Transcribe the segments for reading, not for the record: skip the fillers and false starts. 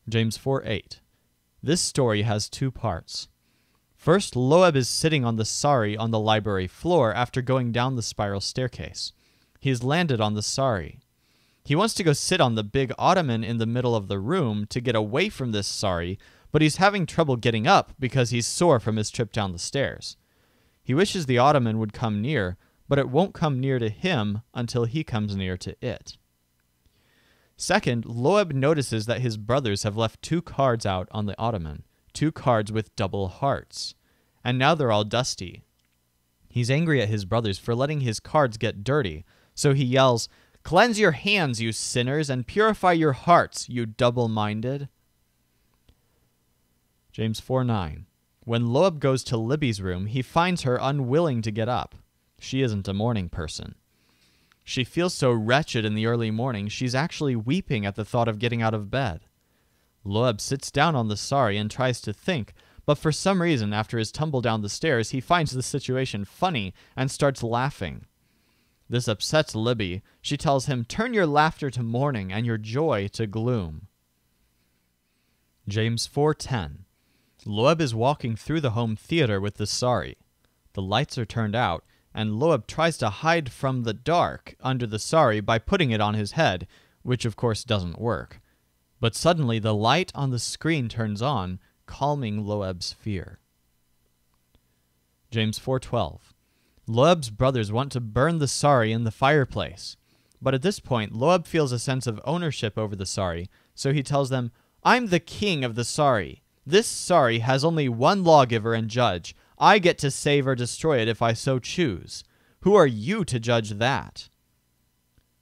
James 4:8. This story has two parts. First, Loeb is sitting on the sari on the library floor after going down the spiral staircase. He has landed on the sari. He wants to go sit on the big ottoman in the middle of the room to get away from this sari, but he's having trouble getting up because he's sore from his trip down the stairs. He wishes the ottoman would come near, but it won't come near to him until he comes near to it. Second, Loeb notices that his brothers have left 2 cards out on the ottoman, 2 cards with double hearts, and now they're all dusty. He's angry at his brothers for letting his cards get dirty, so he yells, "Cleanse your hands, you sinners, and purify your hearts, you double-minded." James 4:9. When Loeb goes to Libby's room, he finds her unwilling to get up. She isn't a morning person. She feels so wretched in the early morning, she's actually weeping at the thought of getting out of bed. Loeb sits down on the sari and tries to think, but for some reason, after his tumble down the stairs, he finds the situation funny and starts laughing. This upsets Libby. She tells him, "Turn your laughter to mourning and your joy to gloom." James 4:10. Loeb is walking through the home theater with the sari. The lights are turned out, and Loeb tries to hide from the dark under the sari by putting it on his head, which of course doesn't work. But suddenly the light on the screen turns on, calming Loeb's fear. James 4:12. Loeb's brothers want to burn the sari in the fireplace. But at this point, Loeb feels a sense of ownership over the sari, so he tells them, "I'm the king of the sari. This sari has only one lawgiver and judge. I get to save or destroy it if I so choose. Who are you to judge that?"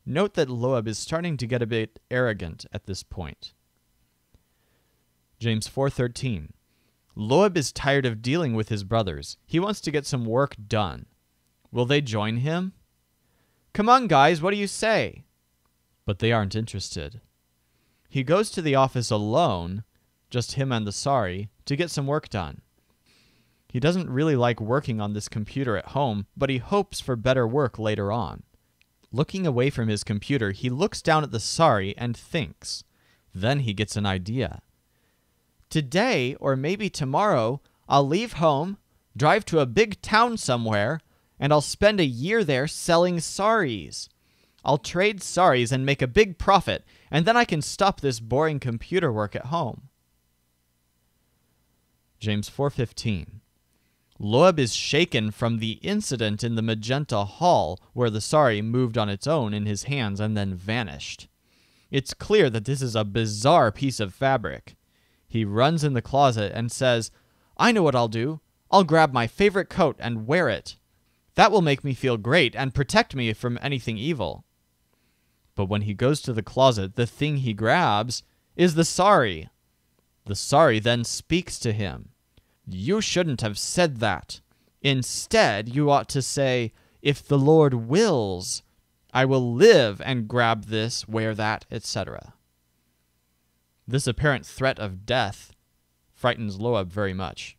Note that Loeb is starting to get a bit arrogant at this point. James 4:13. Loeb is tired of dealing with his brothers. He wants to get some work done. Will they join him? "Come on, guys, what do you say?" But they aren't interested. He goes to the office alone, just him and the sari, to get some work done. He doesn't really like working on this computer at home, but he hopes for better work later on. Looking away from his computer, he looks down at the sari and thinks. Then he gets an idea. "Today, or maybe tomorrow, I'll leave home, drive to a big town somewhere, and I'll spend a year there selling saris. I'll trade saris and make a big profit, and then I can stop this boring computer work at home." James 4:15. Loeb is shaken from the incident in the magenta hall where the sari moved on its own in his hands and then vanished. It's clear that this is a bizarre piece of fabric. He runs in the closet and says, "I know what I'll do. I'll grab my favorite coat and wear it. That will make me feel great and protect me from anything evil." But when he goes to the closet, the thing he grabs is the sari. The sari then speaks to him. "You shouldn't have said that. Instead, you ought to say, 'If the Lord wills, I will live and grab this, wear that,' etc." This apparent threat of death frightens Loeb very much.